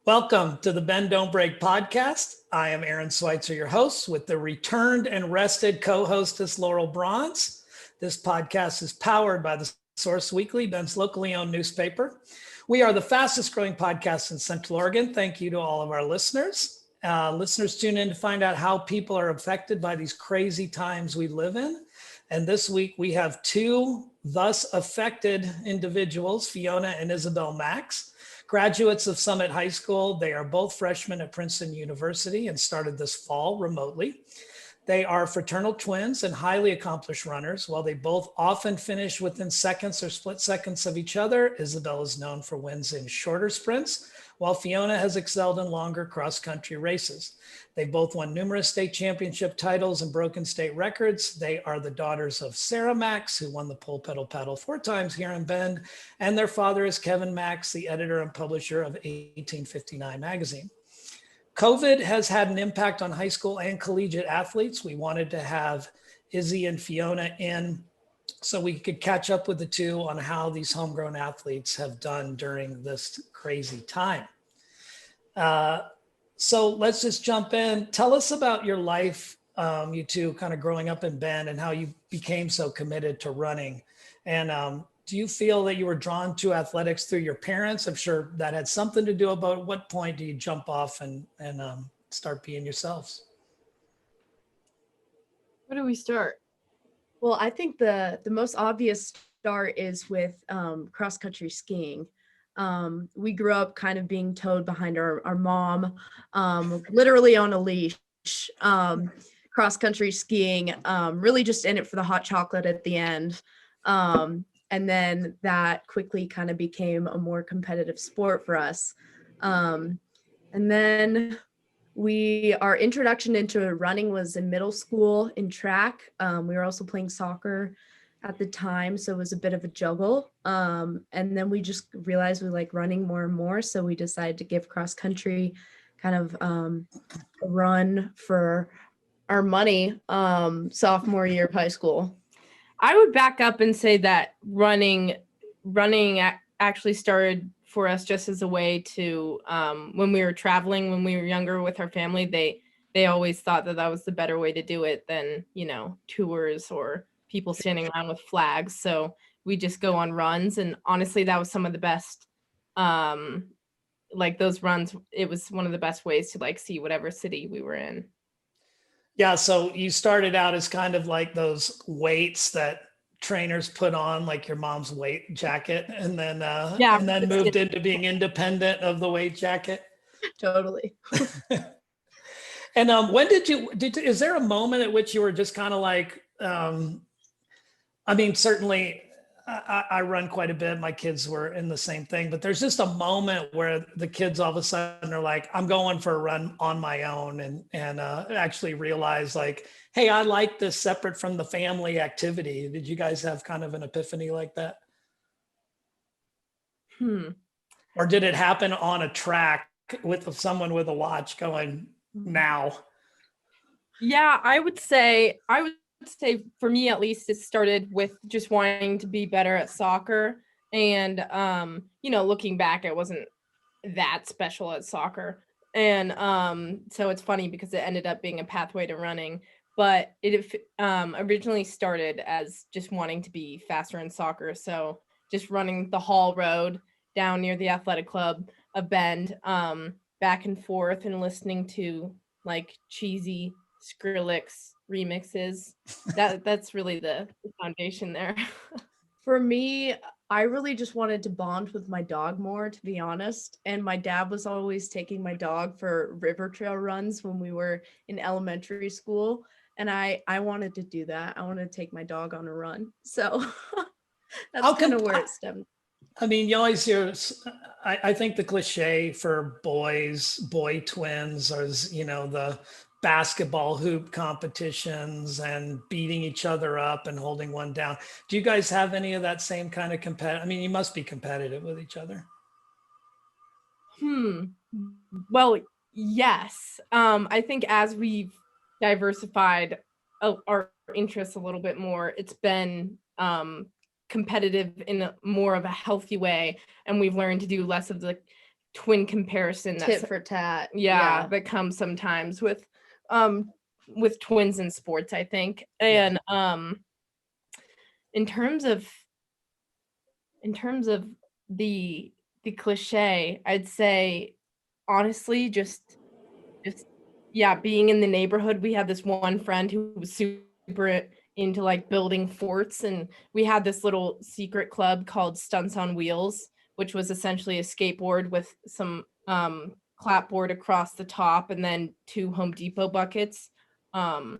Welcome to the Bend Don't Break podcast. I am Aaron Schweitzer, your host, with the returned and rested co-hostess Laurel Bronze. This podcast is powered by the Source Weekly, Bend's locally owned newspaper. We are the fastest growing podcast in Central Oregon. Thank you to all of our listeners. Listeners tune in to find out how people are affected by these crazy times we live in. And this week we have two thus affected individuals, Fiona and Isabel Max. Graduates of Summit High School, they are both freshmen at Princeton University and started this fall remotely. They are fraternal twins and highly accomplished runners. While they both often finish within seconds or split seconds of each other, Isabel is known for wins in shorter sprints, while Fiona has excelled in longer cross-country races. They both won numerous state championship titles and broken state records. They are the daughters of Sarah Max, who won the pole pedal paddle 4 times here in Bend, and their father is Kevin Max, the editor and publisher of 1859 magazine. COVID has had an impact on high school and collegiate athletes. We wanted to have Izzy and Fiona in so we could catch up with the two on how these homegrown athletes have done during this crazy time. So let's just jump in. Tell us about your life, you two kind of growing up in Bend and how you became so committed to running. And do you feel that you were drawn to athletics through your parents? I'm sure that had something to do about what point do you jump off and start being yourselves? Where do we start? Well, I think the most obvious start is with cross-country skiing. We grew up kind of being towed behind our mom, literally on a leash, cross-country skiing, really just in it for the hot chocolate at the end. And then that quickly kind of became a more competitive sport for us. And then our introduction into running was in middle school in track. We were also playing soccer at the time, so it was a bit of a juggle. And then we just realized we like running more and more, so we decided to give cross country kind of a run for our money sophomore year of high school. I would back up and say that running actually started for us just as a way to, when we were traveling, when we were younger with our family, they always thought that was the better way to do it than, tours or people standing around with flags. So we just go on runs. And honestly, that was some of the best, like those runs, it was one of the best ways to like see whatever city we were in. Yeah, so you started out as kind of like those weights that trainers put on, like your mom's weight jacket, and then moved into being independent of the weight jacket. Totally. And when is there a moment at which you were just kind of like, certainly I run quite a bit. My kids were in the same thing, but there's just a moment where the kids all of a sudden are like, I'm going for a run on my own and actually realize like, hey, I like this separate from the family activity. Did you guys have kind of an epiphany like that? Or did it happen on a track with someone with a watch going now? Yeah, I would say for me, at least, it started with just wanting to be better at soccer. And, looking back, I wasn't that special at soccer. And so it's funny because it ended up being a pathway to running. But it originally started as just wanting to be faster in soccer. So just running the Hall Road down near the athletic club of Bend, back and forth and listening to like cheesy Skrillex remixes. That's really the foundation there. For me, I really just wanted to bond with my dog more, to be honest. And my dad was always taking my dog for river trail runs when we were in elementary school. And I wanted to do that. I wanted to take my dog on a run. So that's kind of where it stemmed. I mean, you always hear, I think the cliche for boy twins is, the basketball hoop competitions and beating each other up and holding one down. Do you guys have any of that same kind of competitive? I mean, you must be competitive with each other. Well, yes. I think as we've diversified our interests a little bit more, it's been competitive in more of a healthy way, and we've learned to do less of the twin comparison tit for tat. that comes sometimes with twins in sports, I think. And in terms of the cliche, I'd say honestly just being in the neighborhood. We had this one friend who was super into like building forts, and we had this little secret club called Stunts on Wheels, which was essentially a skateboard with some clapboard across the top and then 2 Home Depot buckets on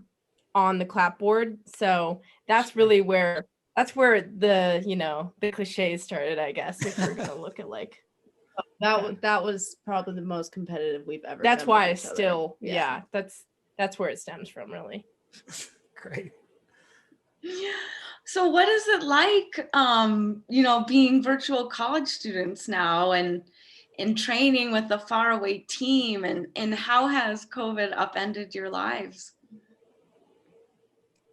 the clapboard. So that's really where the cliches started, I guess, if we're gonna look at like that was probably the most competitive we've ever that's been why I with each other. still that's where it stems from, really. Great. So what is it like, being virtual college students now and training with a faraway team, and how has COVID upended your lives?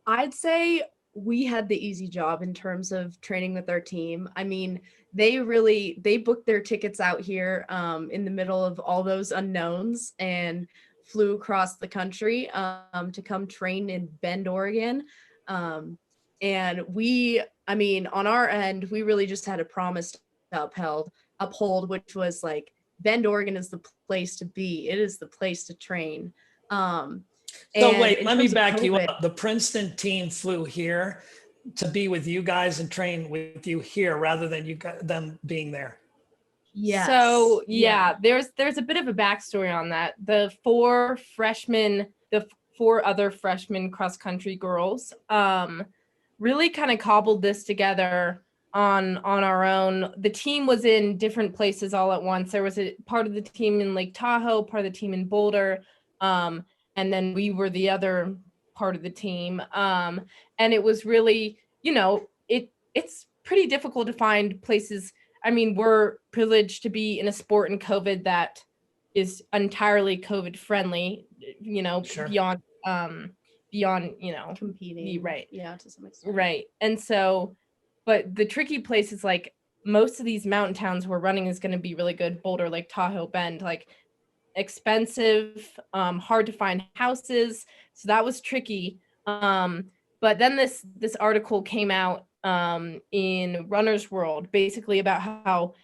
I'd say we had the easy job in terms of training with our team. I mean, they booked their tickets out here in the middle of all those unknowns and flew across the country to come train in Bend, Oregon. And on our end, we really just had a promise to uphold, which was like, Bend, Oregon is the place to be. It is the place to train. So wait, let me back you up. The Princeton team flew here to be with you guys and train with you here rather than them being there. Yes. So there's a bit of a backstory on that. The 4 other freshman cross country girls really kind of cobbled this together on our own. The team was in different places all at once. There was a part of the team in Lake Tahoe, part of the team in Boulder, and then we were the other part of the team. And it was really, it's pretty difficult to find places. I mean, we're privileged to be in a sport in COVID that is entirely COVID friendly, Sure. beyond, competing. Right. Yeah, to some extent. Right. And so, but the tricky place is like most of these mountain towns we're running is going to be really good. Boulder, Lake Tahoe, Bend, like expensive, hard to find houses. So that was tricky. But then this article came out in Runner's World, basically about how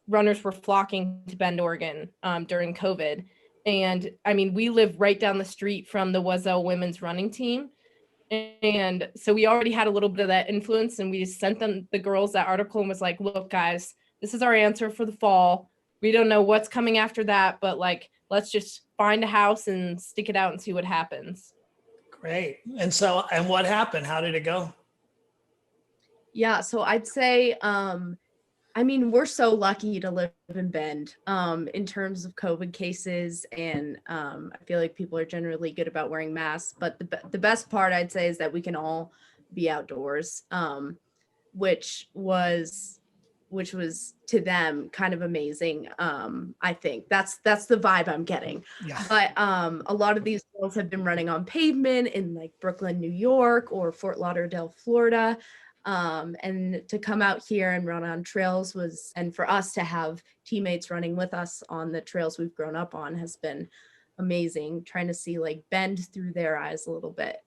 runners were flocking to Bend, Oregon during COVID. And I mean, we live right down the street from the Wazoo women's running team. And so we already had a little bit of that influence, and we just sent the girls that article and was like, look, guys, this is our answer for the fall. We don't know what's coming after that, but like, let's just find a house and stick it out and see what happens. Great. And what happened? How did it go? Yeah, so I'd say, we're so lucky to live in Bend in terms of COVID cases, and I feel like people are generally good about wearing masks. But the best part, I'd say, is that we can all be outdoors, which was to them kind of amazing. I think that's the vibe I'm getting. Yeah. But a lot of these girls have been running on pavement in like Brooklyn, New York, or Fort Lauderdale, Florida. And to come out here and run on trails and for us to have teammates running with us on the trails we've grown up on has been amazing, trying to see like Bend through their eyes a little bit.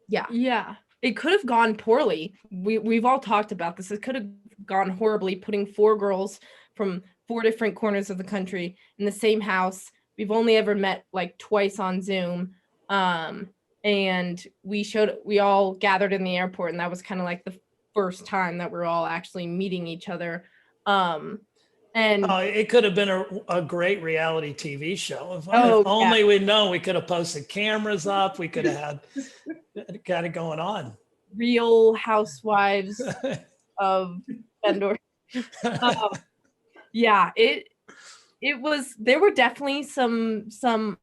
Yeah. It could have gone poorly. We've all talked about this. It could have gone horribly, putting 4 girls from 4 different corners of the country in the same house. We've only ever met like twice on Zoom. And we all gathered in the airport, and that was kind of like the first time that we're all actually meeting each other. And it could have been a great reality TV show. If only we'd known, we could have posted cameras up. We could have got it going on. Real Housewives of Bend. There were definitely some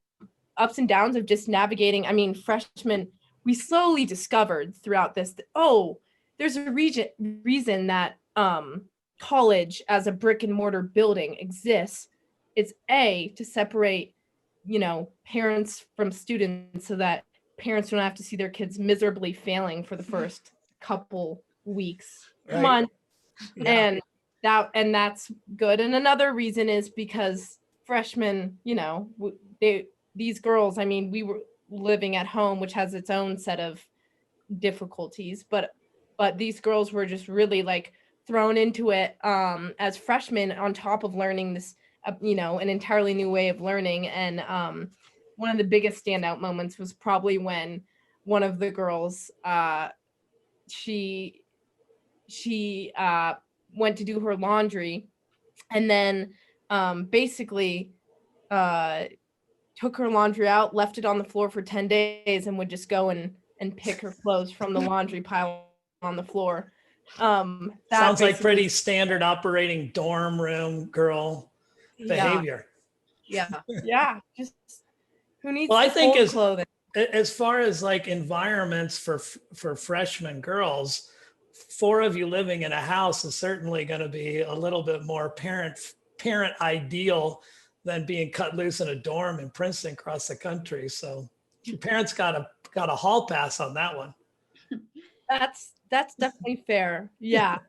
ups and downs of just navigating. I mean, freshmen, we slowly discovered throughout this that, there's a reason that college as a brick and mortar building exists. It's to separate, parents from students so that parents don't have to see their kids miserably failing for the first couple weeks, months. Yeah. And that's good. And another reason is because freshmen, these girls, I mean, we were living at home, which has its own set of difficulties, but these girls were just really like thrown into it as freshmen on top of learning this, an entirely new way of learning. And one of the biggest standout moments was probably when one of the girls, she went to do her laundry, and then basically took her laundry out, left it on the floor for 10 days, and would just go and pick her clothes from the laundry pile on the floor. Sounds like pretty standard operating dorm room girl behavior. Yeah. Just who needs well, I think clothing? As far as like environments for freshman girls, 4 of you living in a house is certainly going to be a little bit more parent ideal than being cut loose in a dorm in Princeton across the country. So your parents got a hall pass on that one. That's definitely fair. Yeah.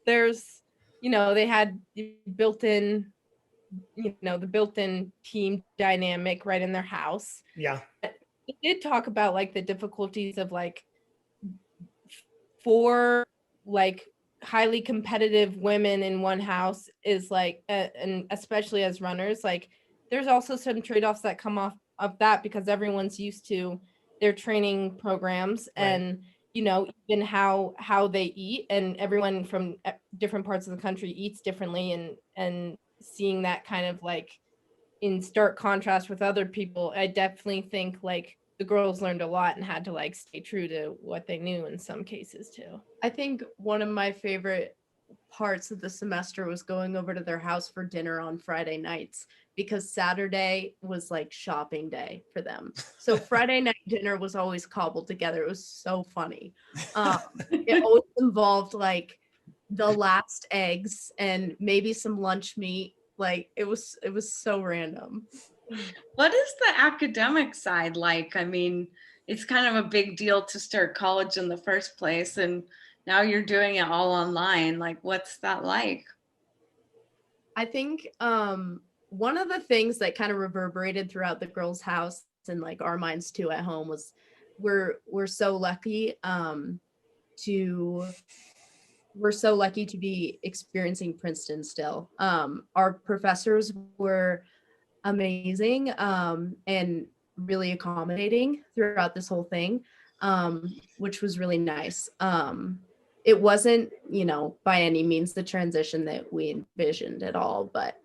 There's, they had the built-in team dynamic right in their house. Yeah. It did talk about like the difficulties of like 4 like highly competitive women in one house is like, and especially as runners, like there's also some trade-offs that come off of that because everyone's used to their training programs and even how they eat, and everyone from different parts of the country eats differently, and seeing that kind of like in stark contrast with other people, I definitely think like the girls learned a lot and had to like stay true to what they knew in some cases too. I think one of my favorite parts of the semester was going over to their house for dinner on Friday nights, because Saturday was like shopping day for them. So Friday night dinner was always cobbled together. It was so funny. It always involved like the last eggs and maybe some lunch meat. Like it was so random. What is the academic side like? I mean, it's kind of a big deal to start college in the first place, and now you're doing it all online. Like, what's that like? I think one of the things that kind of reverberated throughout the girls' house and like our minds too at home was we're so lucky to be experiencing Princeton still. Our professors were amazing and really accommodating throughout this whole thing, which was really nice. It wasn't, by any means the transition that we envisioned at all, but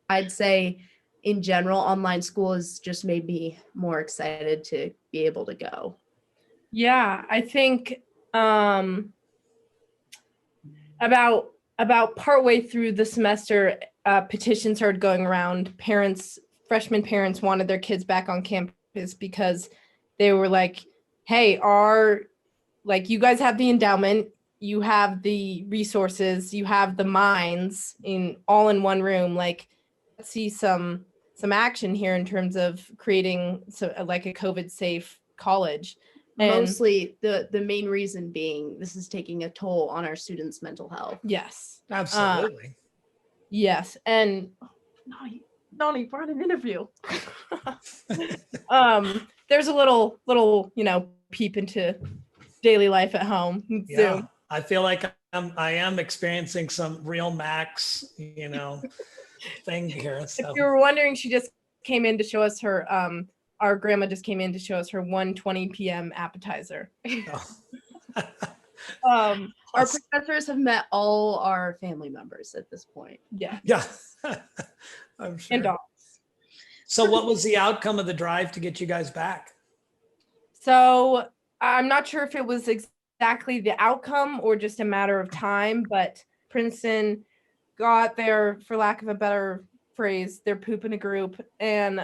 I'd say in general, online school has just made me more excited to be able to go. Yeah, I think about partway through the semester, petitions started going around. Freshman parents wanted their kids back on campus because they were like, hey, you guys have the endowment, you have the resources, you have the minds all in one room. Like, let's see some action here in terms of creating like a COVID safe college. And mostly the main reason being this is taking a toll on our students' mental health. Yes, absolutely. Yes, and Nani brought an interview. There's a little peep into daily life at home. Yeah, Zoom. I feel like I am experiencing some real Max, thing here. So. If you were wondering, she just came in to show us her. Our grandma just came in to show us her 1:20 p.m. appetizer. Oh. Our professors have met all our family members at this point. Yeah. I'm sure. And dogs. So what was the outcome of the drive to get you guys back? So I'm not sure if it was exactly the outcome or just a matter of time, but Princeton got their, for lack of a better phrase, their poop in a group and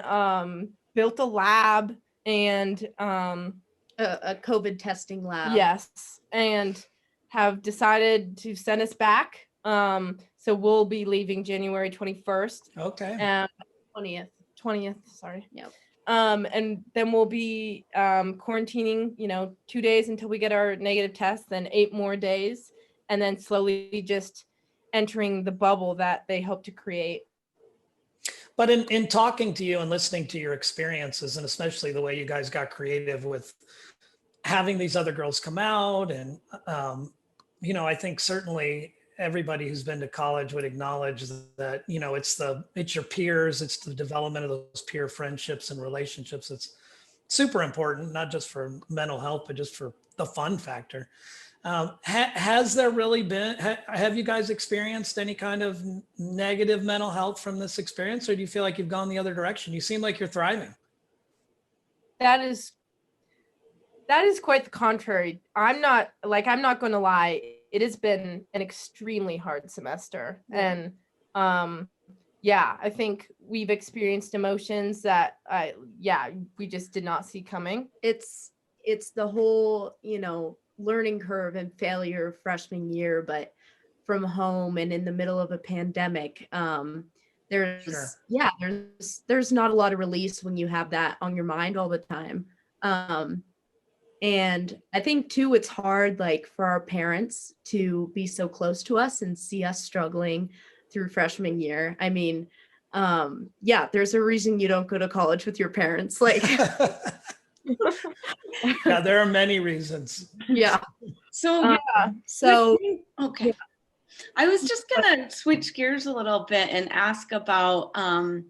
built a lab and a COVID testing lab. Yes, and have decided to send us back. So we'll be leaving January 21st. Okay. 20th. Sorry. Yep. And then we'll be quarantining, 2 days until we get our negative test, then 8 more days, and then slowly just entering the bubble that they hope to create. But in talking to you and listening to your experiences, and especially the way you guys got creative with having these other girls come out, and I think certainly everybody who's been to college would acknowledge that, it's your peers, it's the development of those peer friendships and relationships. It's super important, not just for mental health, but just for the fun factor. Has there really been, have you guys experienced any kind of negative mental health from this experience, or do you feel like you've gone the other direction? You seem like you're thriving. That is quite the contrary. I'm not going to lie. It has been an extremely hard semester. And I think we've experienced emotions that we just did not see coming. It's the whole, learning curve and failure of freshman year, but from home and in the middle of a pandemic. There's not a lot of release when you have that on your mind all the time. And I think too, it's hard, like, for our parents to be so close to us and see us struggling through freshman year. I mean, there's a reason you don't go to college with your parents. Like, yeah, there are many reasons. Yeah. So, okay. Yeah. I was just gonna switch gears a little bit and ask about kind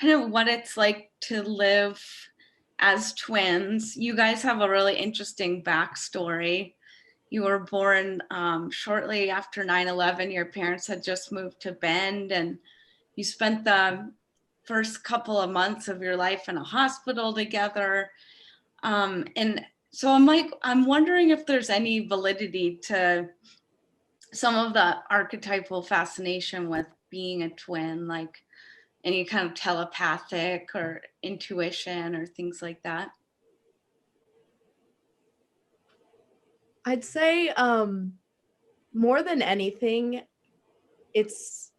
of what it's like to live as twins. You guys have a really interesting backstory. You were born shortly after 9/11. Your parents had just moved to Bend, and you spent the first couple of months of your life in a hospital together. And so I'm wondering if there's any validity to some of the archetypal fascination with being a twin, like any kind of telepathic or intuition or things like that. I'd say more than anything, it's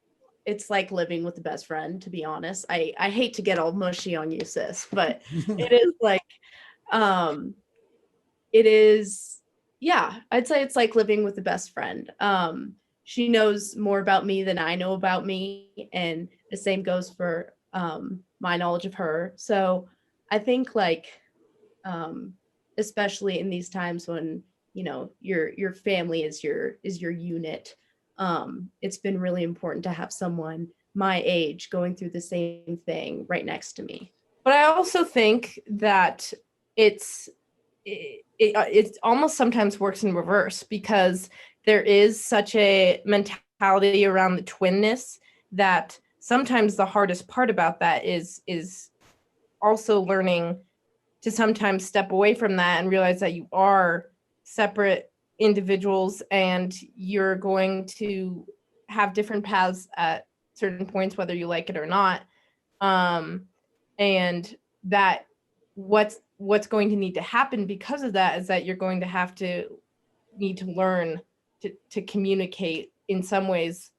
like living with the best friend, to be honest. I hate to get all mushy on you, sis, but it is like, I'd say it's like living with the best friend. She knows more about me than I know about me, and the same goes for my knowledge of her. So I think, like, especially in these times when, your family is your unit, it's been really important to have someone my age going through the same thing right next to me. But I also think that it almost sometimes works in reverse, because there is such a mentality around the twinness that sometimes the hardest part about that is also learning to sometimes step away from that and realize that you are separate individuals and you're going to have different paths at certain points, whether you like it or not. And that what's going to need to happen because of that is that you're going to need to learn to communicate in some ways,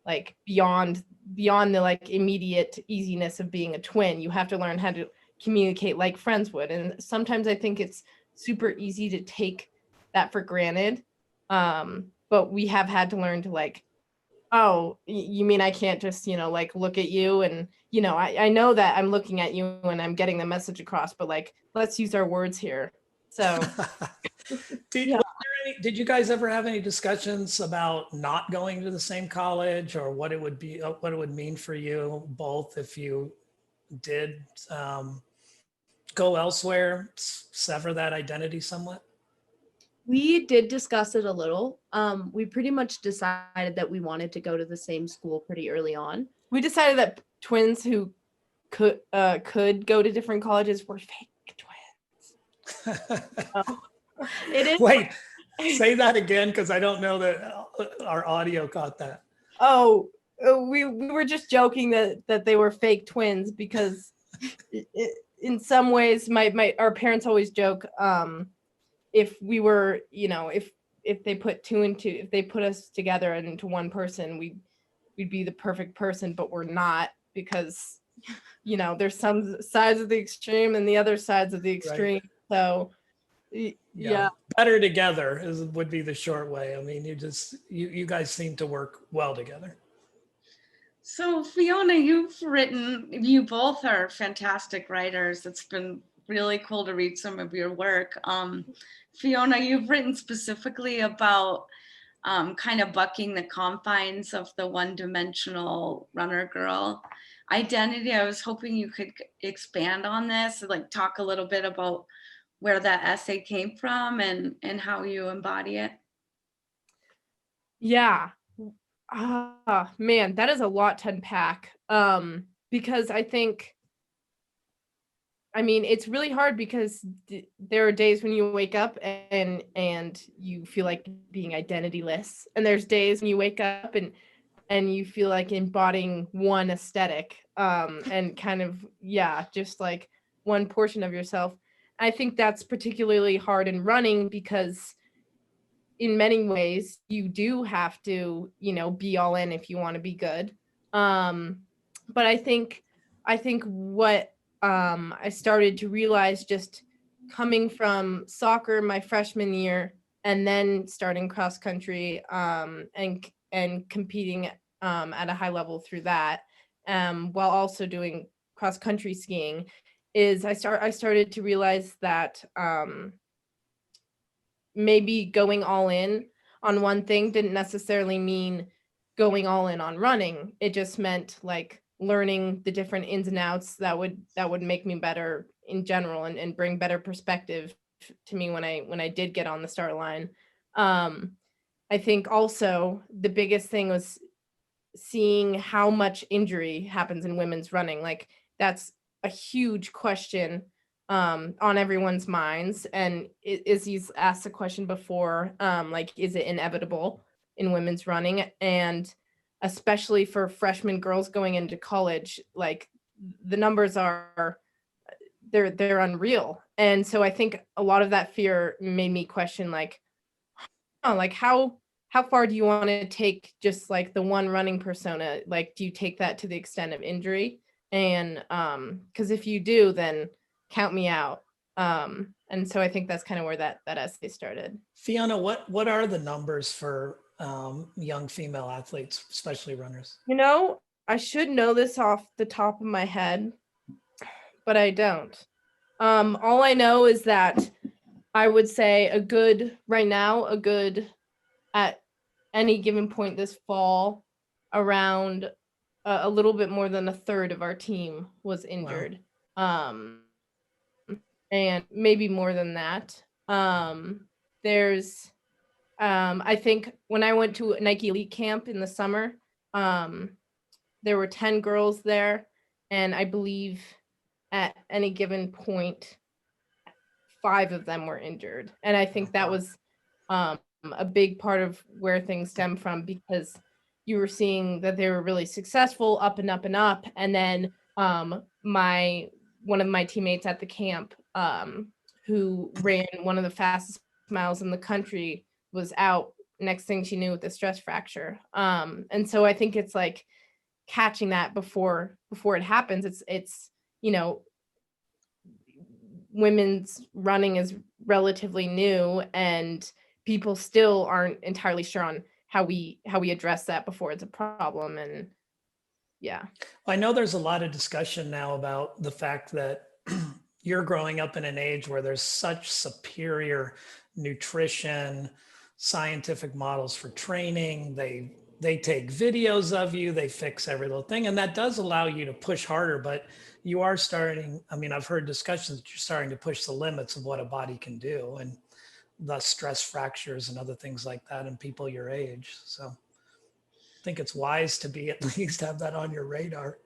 like beyond the like immediate easiness of being a twin. You have to learn how to communicate like friends would. And sometimes I think it's super easy to take that for granted. But we have had to learn to, like, oh, you mean I can't just, like, look at you and, I know that I'm looking at you and I'm getting the message across, but, like, let's use our words here. So did you guys ever have any discussions about not going to the same college, or what it would mean for you both if you did go elsewhere, sever that identity somewhat? We did discuss it a little. We pretty much decided that we wanted to go to the same school pretty early on. We decided that twins who could go to different colleges were fake twins. It is. Wait, say that again, because I don't know that our audio caught that. Oh, we were just joking that they were fake twins, because in some ways our parents always joke, if we were, if they put if they put us together into one person, we'd be the perfect person, but we're not, because there's some sides of the extreme and the other sides of the extreme. Right. So Yeah. Better together would be the short way. I mean, you guys seem to work well together. So Fiona, you both are fantastic writers. It's been really cool to read some of your work. Fiona, you've written specifically about kind of bucking the confines of the one-dimensional runner girl identity. I was hoping you could expand on this, like talk a little bit about where that essay came from and how you embody it. Yeah. Man, that is a lot to unpack. Because I mean, it's really hard because there are days when you wake up and you feel like being identityless, and there's days when you wake up and you feel like embodying one aesthetic, and kind of, yeah, just like one portion of yourself. I think that's particularly hard in running because in many ways you do have to, be all in if you want to be good. But I think what I started to realize just coming from soccer my freshman year and then starting cross country, and competing at a high level through that, while also doing cross country skiing, is I started to realize that maybe going all in on one thing didn't necessarily mean going all in on running. It just meant like learning the different ins and outs that would make me better in general, and bring better perspective to me when I did get on the start line. I think also the biggest thing was seeing how much injury happens in women's running. Like, that's a huge question on everyone's minds. And Izzy's asked the question before, like, is it inevitable in women's running? And especially for freshman girls going into college, like, the numbers are, they're unreal. And so I think a lot of that fear made me question, like, oh, like, how far do you want to take just like the one running persona? Like, do you take that to the extent of injury? And because if you do, then count me out. And so I think that's kind of where that essay started. Fiona, what are the numbers for young female athletes, especially runners? I should know this off the top of my head, but I don't. All I know is that I would say right now, at any given point this fall, around a little bit more than a third of our team was injured. Wow. And maybe more than that. There's I think when I went to Nike Elite Camp in the summer, there were 10 girls there, and I believe at any given point 5 of them were injured. And I think that was a big part of where things stem from, because you were seeing that they were really successful up and up and up. And then one of my teammates at the camp, who ran one of the fastest miles in the country, was out next thing she knew with a stress fracture. And so I think it's like catching that before it happens. It's women's running is relatively new, and people still aren't entirely sure on how we address that before it's a problem. And yeah. I know there's a lot of discussion now about the fact that you're growing up in an age where there's such superior nutrition, scientific models for training. They take videos of you, they fix every little thing, and that does allow you to push harder. But you are starting, I mean, I've heard discussions that you're starting to push the limits of what a body can do, and thus stress fractures and other things like that in people your age. So I think it's wise to be, at least have that on your radar.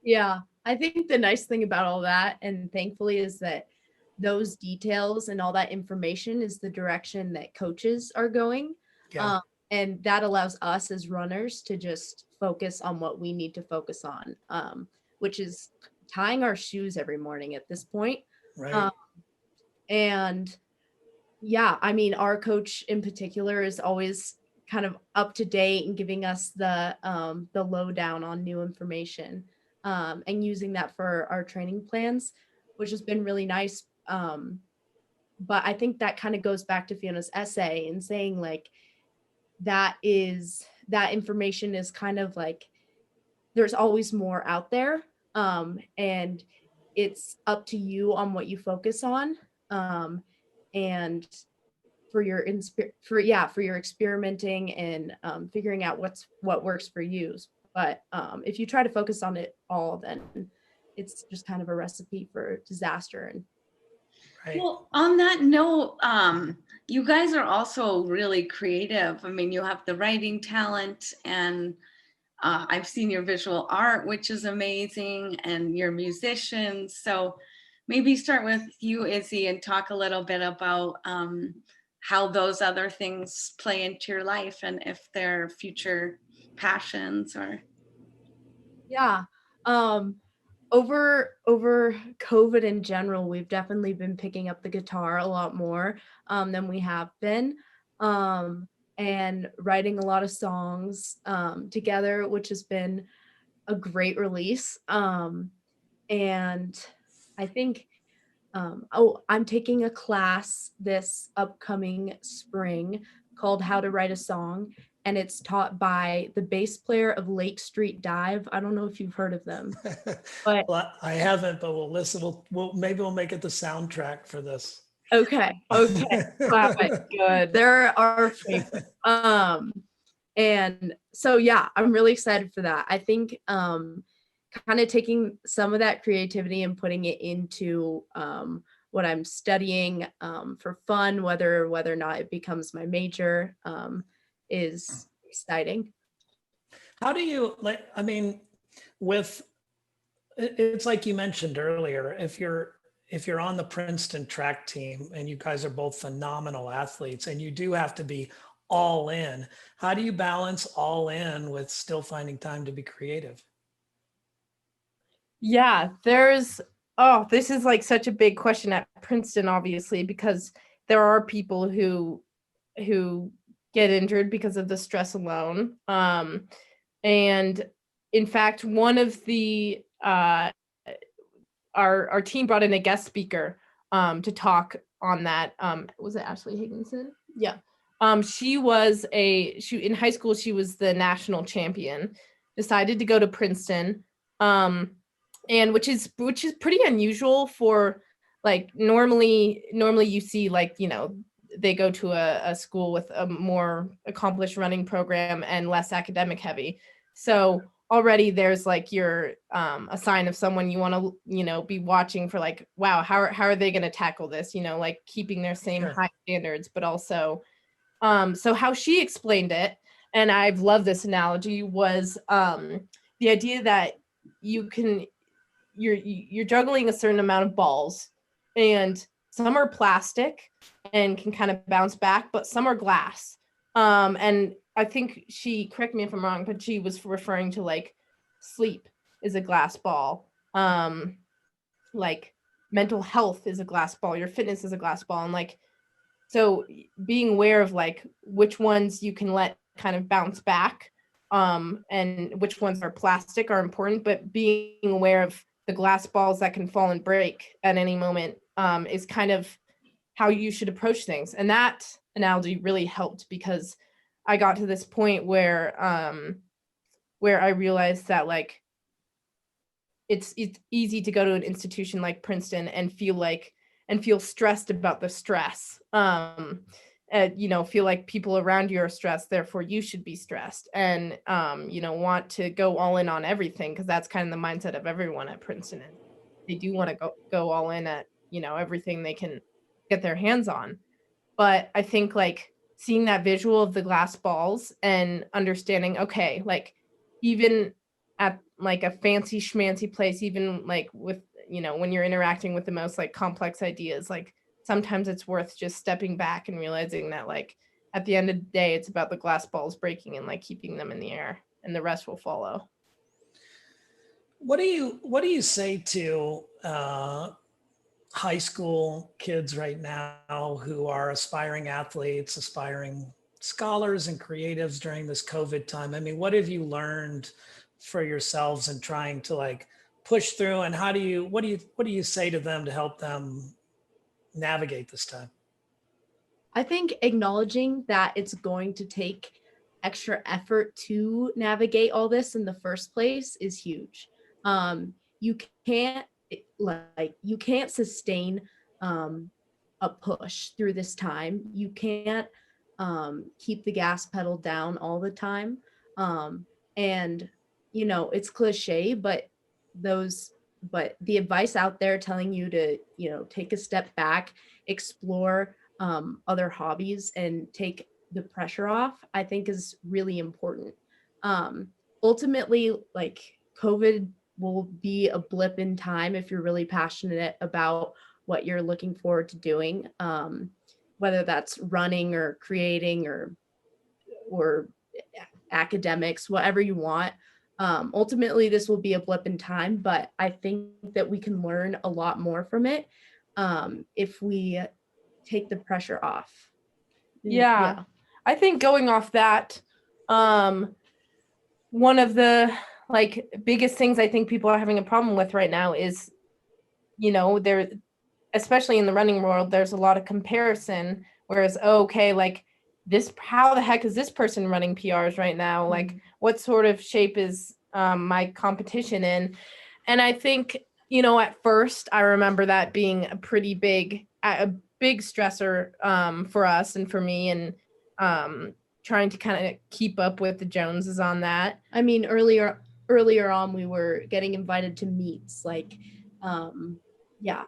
Yeah, I think the nice thing about all that, and thankfully, is that those details and all that information is the direction that coaches are going. Yeah. And that allows us as runners to just focus on what we need to focus on, which is tying our shoes every morning at this point. Right. And yeah, I mean, our coach in particular is always kind of up to date and giving us the lowdown on new information, and using that for our training plans, which has been really nice. but I think that kind of goes back to Fiona's essay and saying like, that information is kind of like, there's always more out there. And it's up to you on what you focus on. And for your experimenting and figuring out what works for you. But if you try to focus on it all, then it's just kind of a recipe for disaster. And Right. Well, on that note, you guys are also really creative. I mean, you have the writing talent, and I've seen your visual art, which is amazing, and you're musicians. So maybe start with you, Izzy, and talk a little bit about how those other things play into your life and if they're future passions or. yeah. Over COVID in general, we've definitely been picking up the guitar a lot more than we have been, and writing a lot of songs together, which has been a great release. And I think, I'm taking a class this upcoming spring called How to Write a Song, and it's taught by the bass player of Lake Street Dive. I don't know if you've heard of them, but Well, I haven't, but we'll listen. Maybe we'll make it the soundtrack for this. okay, Clap it. Good. they're our favorite. And so yeah, I'm really excited for that. I think kind of taking some of that creativity and putting it into what I'm studying for fun, whether or not it becomes my major, is exciting. How do you like? I mean, it's like you mentioned earlier. If you're on the Princeton track team and you guys are both phenomenal athletes, and you do have to be all in, how do you balance all in with still finding time to be creative? Yeah, this is like such a big question at Princeton, obviously, because there are people who get injured because of the stress alone. And in fact, one of the our team brought in a guest speaker to talk on that. Was it Ashley Higginson? Yeah. She in high school, she was the national champion, decided to go to Princeton. And which is pretty unusual for, like, normally you see, like, you know, they go to a school with a more accomplished running program and less academic heavy. So already there's like a sign of someone you want to, you know, be watching for, like, wow, how are they going to tackle this, you know, like keeping their same Sure. high standards, but also so how she explained it, and I've loved this analogy, was the idea that you're juggling a certain amount of balls, and some are plastic and can kind of bounce back, but some are glass. And I think correct me if I'm wrong, but she was referring to, like, sleep is a glass ball. Like, mental health is a glass ball, your fitness is a glass ball. And, like, so being aware of, like, which ones you can let kind of bounce back, and which ones are plastic are important, but being aware of the glass balls that can fall and break at any moment is kind of how you should approach things. And that analogy really helped, because I got to this point where I realized that, like, it's easy to go to an institution like Princeton and feel stressed about the stress. You know, feel like people around you are stressed, therefore you should be stressed, and you know, want to go all in on everything, because that's kind of the mindset of everyone at Princeton. And they do want to go all in at, you know, everything they can get their hands on. But I think, like, seeing that visual of the glass balls and understanding, okay, like, even at, like, a fancy schmancy place, even, like, with, you know, when you're interacting with the most, like, complex ideas, like, sometimes it's worth just stepping back and realizing that, like, at the end of the day, it's about the glass balls breaking and, like, keeping them in the air, and the rest will follow. What do you say to high school kids right now who are aspiring athletes, aspiring scholars and creatives during this COVID time? I mean, what have you learned for yourselves in trying to, like, push through, and what do you say to them to help them navigate this time? I think acknowledging that it's going to take extra effort to navigate all this in the first place is huge. You can't you can't sustain a push through this time. You can't keep the gas pedal down all the time. And it's cliche, but the advice out there telling you to take a step back, explore other hobbies, and take the pressure off, I think is really important. Ultimately, like, COVID will be a blip in time if you're really passionate about what you're looking forward to doing, whether that's running or creating or academics, whatever you want. Ultimately, this will be a blip in time, but I think that we can learn a lot more from it if we take the pressure off. Yeah. I think going off that, one of the biggest things I think people are having a problem with right now is, there, especially in the running world, there's a lot of comparison. Whereas, how the heck is this person running PRs right now? Like, what sort of shape is my competition in? And I think, at first, I remember that being a pretty big stressor for us and for me, and trying to kind of keep up with the Joneses on that. I mean, earlier on, we were getting invited to meets,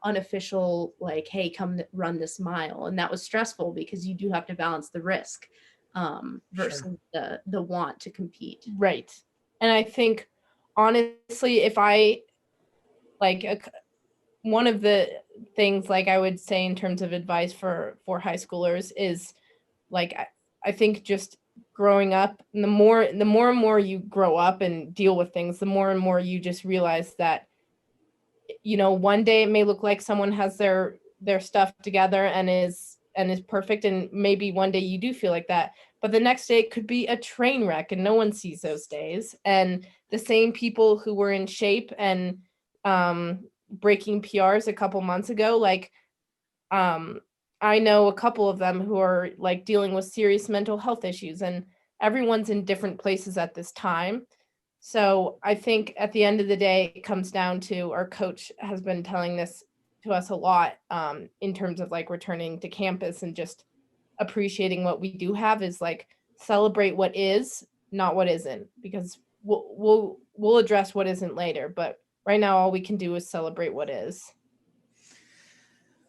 unofficial, hey, come run this mile. And that was stressful because you do have to balance the risk versus the want to compete. Right. And I think, honestly, if I, one of the things, I would say in terms of advice for high schoolers is, I think just growing up, the more and more you grow up and deal with things, the more and more you just realize that, one day it may look like someone has their stuff together and is perfect, and maybe one day you do feel like that, but the next day it could be a train wreck, and no one sees those days. And the same people who were in shape and breaking PRs a couple months ago, I know a couple of them who are dealing with serious mental health issues, and everyone's in different places at this time. So I think at the end of the day, it comes down to, our coach has been telling this to us a lot in terms of returning to campus and just appreciating what we do have, is celebrate what is, not what isn't, because we'll address what isn't later. But right now, all we can do is celebrate what is.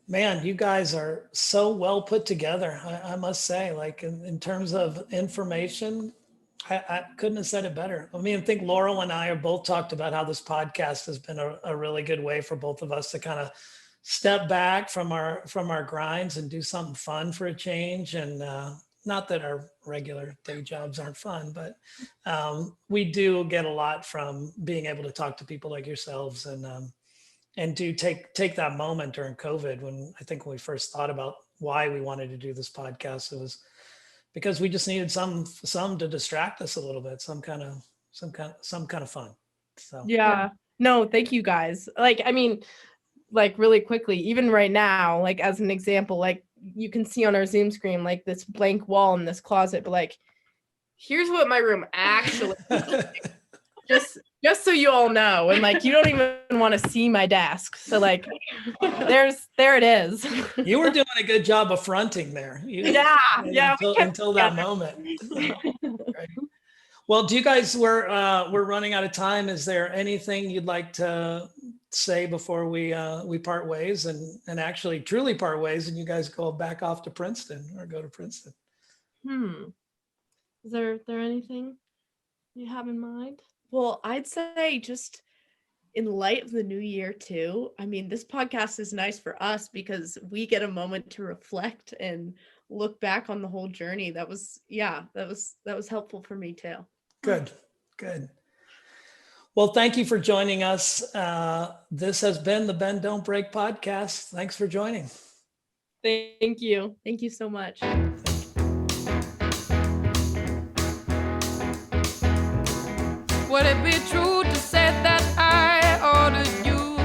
Man, you guys are so well put together. I must say, in terms of information, I couldn't have said it better. I mean, I think Laurel and I have both talked about how this podcast has been a really good way for both of us to kind of step back from our grinds and do something fun for a change. And not that our regular day jobs aren't fun, but we do get a lot from being able to talk to people like yourselves, and do take that moment during COVID, when we first thought about why we wanted to do this podcast. It was because we just needed some to distract us a little bit, some kind of fun. So yeah. No, thank you guys. Really quickly, even right now, as an example, you can see on our Zoom screen this blank wall in this closet, but here's what my room actually just so you all know, and you don't even want to see my desk, so there it is. You were doing a good job of fronting there. Until that moment. Right. Well, do you guys, we're running out of time. Is there anything you'd like to say before we part ways, and actually truly part ways, and you guys go back off to Princeton, or go to Princeton? Is there anything you have in mind? Well, I'd say, just in light of the new year too, I mean, this podcast is nice for us because we get a moment to reflect and look back on the whole journey. That was helpful for me too. Good. Well, thank you for joining us. This has been the Bend Don't Break podcast. Thanks for joining. Thank you. Thank you so much. Would it be true to say that I ordered you?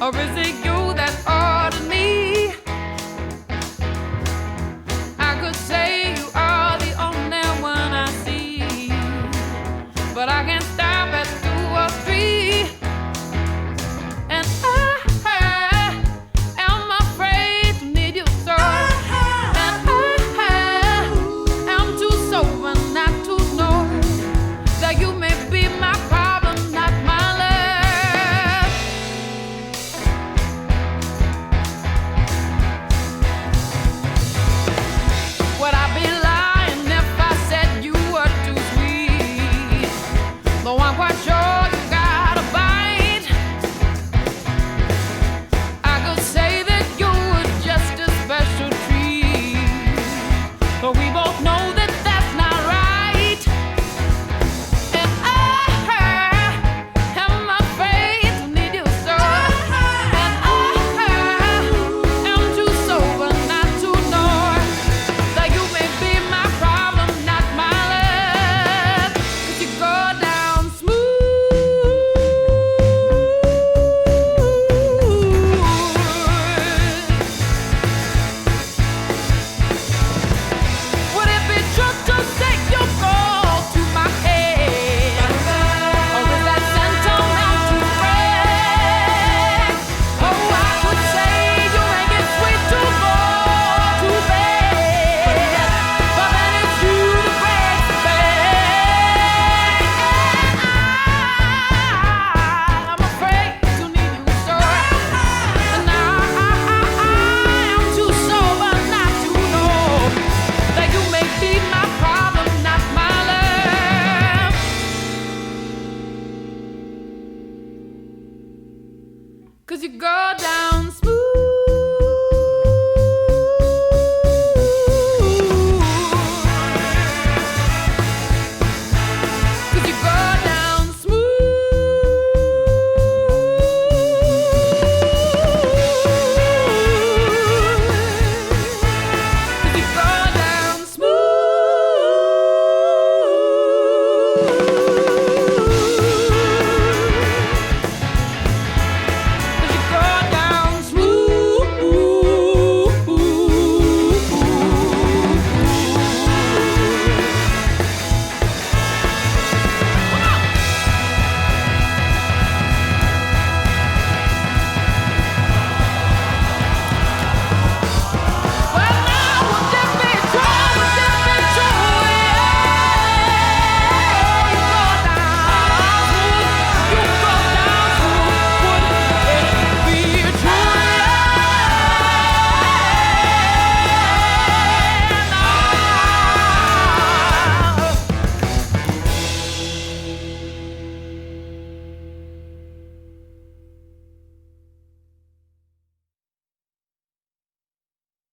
Or is it you that ordered me? know that